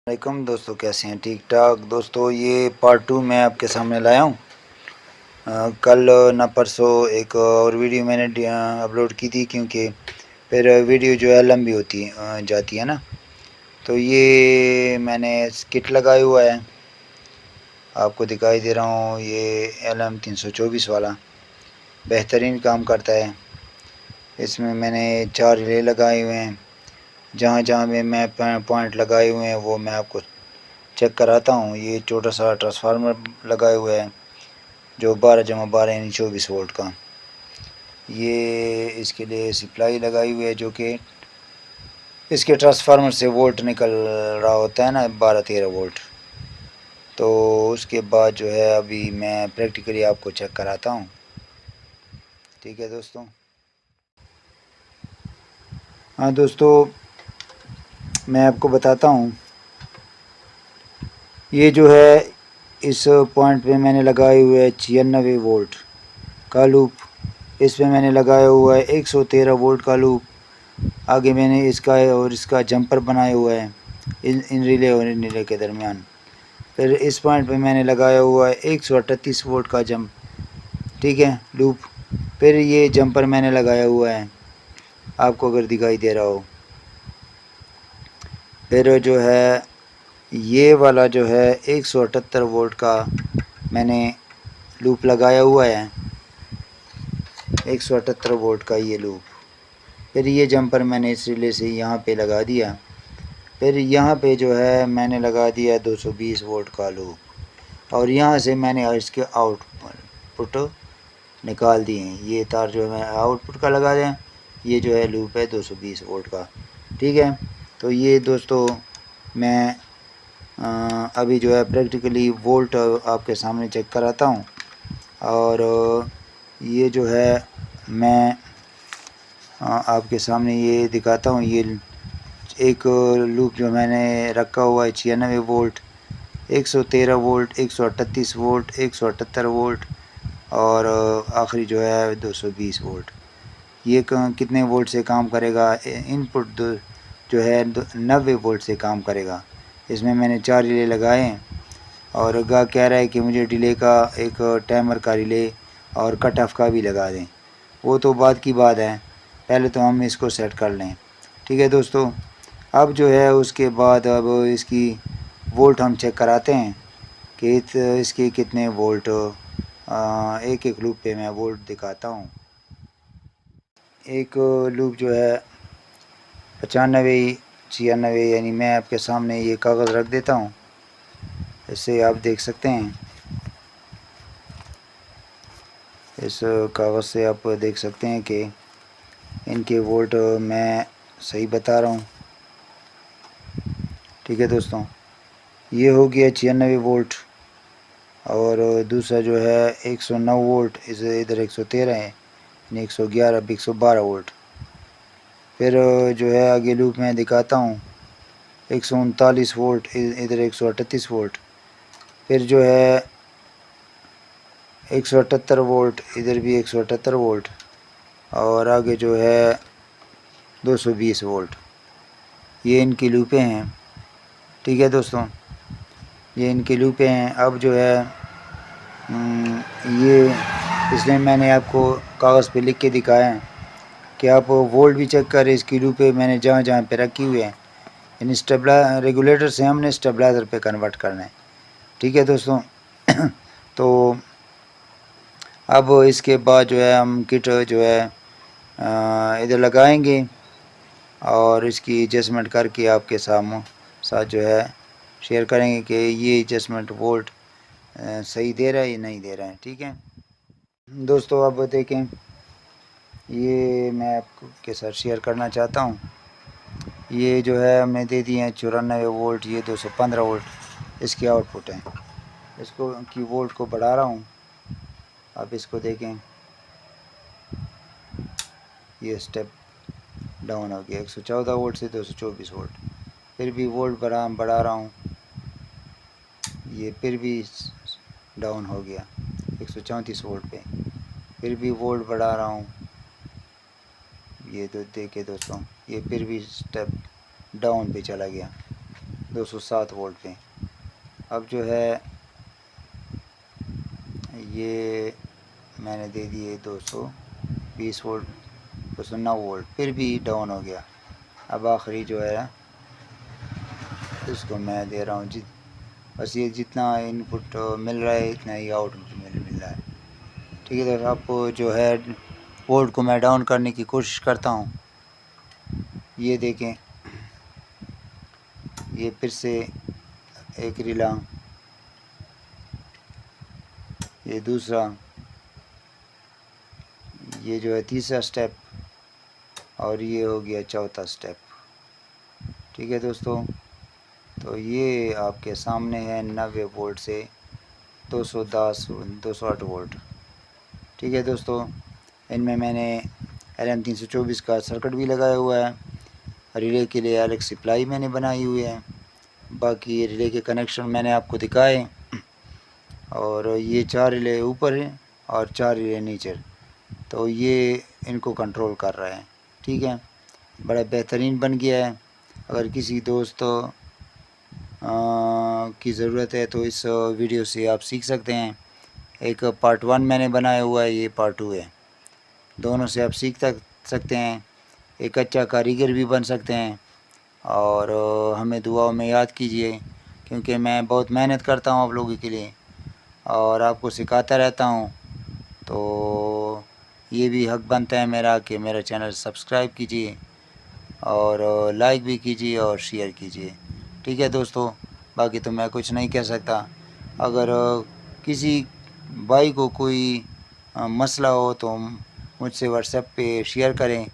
वालेकुम दोस्तों, कैसे हैं? ठीक ठाक दोस्तों। ये पार्ट 2 मैं आपके सामने लाया हूँ। कल ना परसों एक और वीडियो मैंने अपलोड की थी, क्योंकि फिर वीडियो जो है लंबी होती जाती है ना। तो ये मैंने किट लगाया हुआ है, आपको दिखाई दे रहा हूँ। ये LM324 वाला बेहतरीन काम करता है। इसमें मैंने 4 रिले लगाए हुए हैं। जहाँ जहाँ में मैं पॉइंट लगाए हुए हैं वो मैं आपको चेक कराता हूँ। ये छोटा सा ट्रांसफार्मर लगाए हुए है जो 12/12 यानी 24 वोल्ट का। ये इसके लिए सप्लाई लगाई हुई है, जो कि इसके ट्रांसफार्मर से वोल्ट निकल रहा होता है ना, 12-13 वोल्ट। तो उसके बाद जो है अभी मैं प्रैक्टिकली आपको चेक कराता हूँ। ठीक है दोस्तों। हाँ दोस्तों, मैं आपको बताता हूँ। ये जो है इस पॉइंट पे मैंने लगाए हुए है 96 वोल्ट का लूप। इस पे मैंने लगाया हुआ है 113 वोल्ट का लूप। आगे मैंने इसका और इसका जंपर बनाया हुआ है इन रिले और इन रिले के दरमियान। फिर इस पॉइंट पे मैंने लगाया हुआ है 138 वोल्ट का जंप, ठीक है, लूप। फिर ये जंपर मैंने लगाया हुआ है, आपको अगर दिखाई दे रहा हो। फिर जो है ये वाला जो है 178 वोल्ट का मैंने लूप लगाया हुआ है, 178 वोल्ट का ये लूप। फिर ये जंपर मैंने इस रिले से यहाँ पे लगा दिया। फिर यहाँ पे जो है मैंने लगा दिया 220 वोल्ट का लूप, और यहाँ से मैंने इसके आउटपुट निकाल दिए हैं। ये तार जो है आउटपुट का लगा दें, ये जो है लूप है 220 वोल्ट का, ठीक है। तो ये दोस्तों मैं अभी जो है प्रैक्टिकली वोल्ट आपके सामने चेक कराता हूँ। और ये जो है मैं आपके सामने ये दिखाता हूँ। ये एक लूप जो मैंने रखा हुआ है 96 वोल्ट, 113 वोल्ट, 138 वोल्ट, 178 वोल्ट, और आखिरी जो है 220 वोल्ट। ये कितने वोल्ट से काम करेगा? इनपुट जो है 90 वोल्ट से काम करेगा। इसमें मैंने 4 रिले लगाए हैं, और गा कह रहा है कि मुझे डिले का एक टाइमर का रिले और कट ऑफ का भी लगा दें। वो तो बाद की बात है, पहले तो हम इसको सेट कर लें। ठीक है दोस्तों। अब जो है उसके बाद अब इसकी वोल्ट हम चेक कराते हैं कि इसके कितने वोल्ट। एक एक लूप पे मैं वोल्ट दिखाता हूँ। एक लूप जो है 95, 96 यानी मैं आपके सामने ये कागज़ रख देता हूँ, इससे आप देख सकते हैं। इस कागज़ से आप देख सकते हैं कि इनके वोल्ट मैं सही बता रहा हूँ। ठीक है दोस्तों, ये हो गया 96 वोल्ट, और दूसरा जो है 109 वोल्ट, इधर 113 है, 111, अब 112 वोल्ट। फिर जो है आगे लूप में दिखाता हूँ 139 वोल्ट, इधर 138 वोल्ट। फिर जो है 178 वोल्ट, इधर भी 178 वोल्ट, और आगे जो है 220 वोल्ट। ये इनकी लूपें हैं। ठीक है दोस्तों, ये इनकी लूपें हैं। अब जो है ये इसलिए मैंने आपको कागज़ पे लिख के दिखाया है कि आप वोल्ट भी चेक करें। इसकी लूपें मैंने जहाँ जहाँ पे रखी हुई है, इन रेगुलेटर से हमने स्टेबलाइज़र पे कन्वर्ट करना है। ठीक है दोस्तों। तो अब इसके बाद जो है हम किट जो है इधर लगाएंगे, और इसकी एडजस्टमेंट करके आपके साथ जो है शेयर करेंगे कि ये एडजस्टमेंट वोल्ट सही दे रहा है या नहीं दे रहा है। ठीक है दोस्तों, अब देखें, ये मैं आपके साथ शेयर करना चाहता हूँ। ये जो है हमने दे दिए हैं 94 वोल्ट, ये 215 वोल्ट इसकी आउटपुट है। इसको की वोल्ट को बढ़ा रहा हूँ, आप इसको देखें, ये स्टेप डाउन हो गया 114 वोल्ट से 224 वोल्ट। फिर भी वोल्ट बढ़ा रहा हूँ, ये फिर भी डाउन हो गया 134 वोल्ट पे। फिर भी वोल्ट बढ़ा रहा हूँ, ये तो देखे दोस्तों, ये फिर भी स्टेप डाउन पे चला गया। 207 वोल्ट पे। अब जो है ये मैंने दे दिए 220 वोल्ट, 209 वोल्ट, फिर भी डाउन हो गया। अब आखिरी जो है इसको मैं दे रहा हूँ बस ये जितना इनपुट मिल रहा है इतना ही आउटपुट मिल रहा है। ठीक है, तो आपको जो है वोल्ट को मैं डाउन करने की कोशिश करता हूँ। ये देखें, ये फिर से एक रिला, ये दूसरा, ये जो है तीसरा स्टेप, और ये हो गया चौथा स्टेप। ठीक है दोस्तों, तो ये आपके सामने है 90 वोल्ट से 208 वोल्ट। ठीक है दोस्तों, इनमें मैंने LM324 का सर्किट भी लगाया हुआ है। रिले के लिए अलग सप्लाई मैंने बनाई हुई है। बाकी रिले के कनेक्शन मैंने आपको दिखाए, और ये 4 रिले ऊपर हैं और 4 रिले नीचे, तो ये इनको कंट्रोल कर रहे हैं। ठीक है, बड़ा बेहतरीन बन गया है। अगर किसी दोस्त की ज़रूरत है तो इस वीडियो से आप सीख सकते हैं। एक पार्ट 1 मैंने बनाया हुआ है, ये पार्ट 2 है। दोनों से आप सीख सकते हैं, एक अच्छा कारीगर भी बन सकते हैं। और हमें दुआओं में याद कीजिए, क्योंकि मैं बहुत मेहनत करता हूँ आप लोगों के लिए और आपको सिखाता रहता हूँ। तो ये भी हक बनता है मेरा कि मेरा चैनल सब्सक्राइब कीजिए और लाइक भी कीजिए और शेयर कीजिए। ठीक है दोस्तों, बाकी तो मैं कुछ नहीं कह सकता। अगर किसी भाई को कोई मसला हो तो मुझसे व्हाट्सएप पे शेयर करें,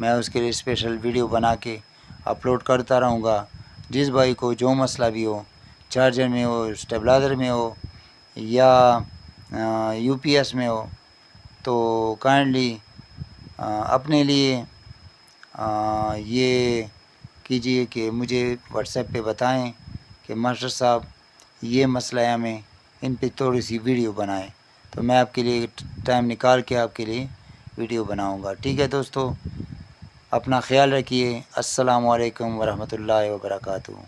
मैं उसके लिए स्पेशल वीडियो बना के अपलोड करता रहूँगा। जिस भाई को जो मसला भी हो, चार्जर में हो, स्टेबलाइज़र में हो या UPS में हो, तो काइंडली अपने लिए ये कीजिए कि मुझे व्हाट्सएप पे बताएं कि मास्टर साहब ये मसला है, हमें इन पे थोड़ी सी वीडियो बनाएं, तो मैं आपके लिए टाइम निकाल के आपके लिए वीडियो बनाऊंगा। ठीक है दोस्तों, अपना ख्याल रखिए। अस्सलामु अलैकुम वरहमतुल्लाहि वबरकातुहू।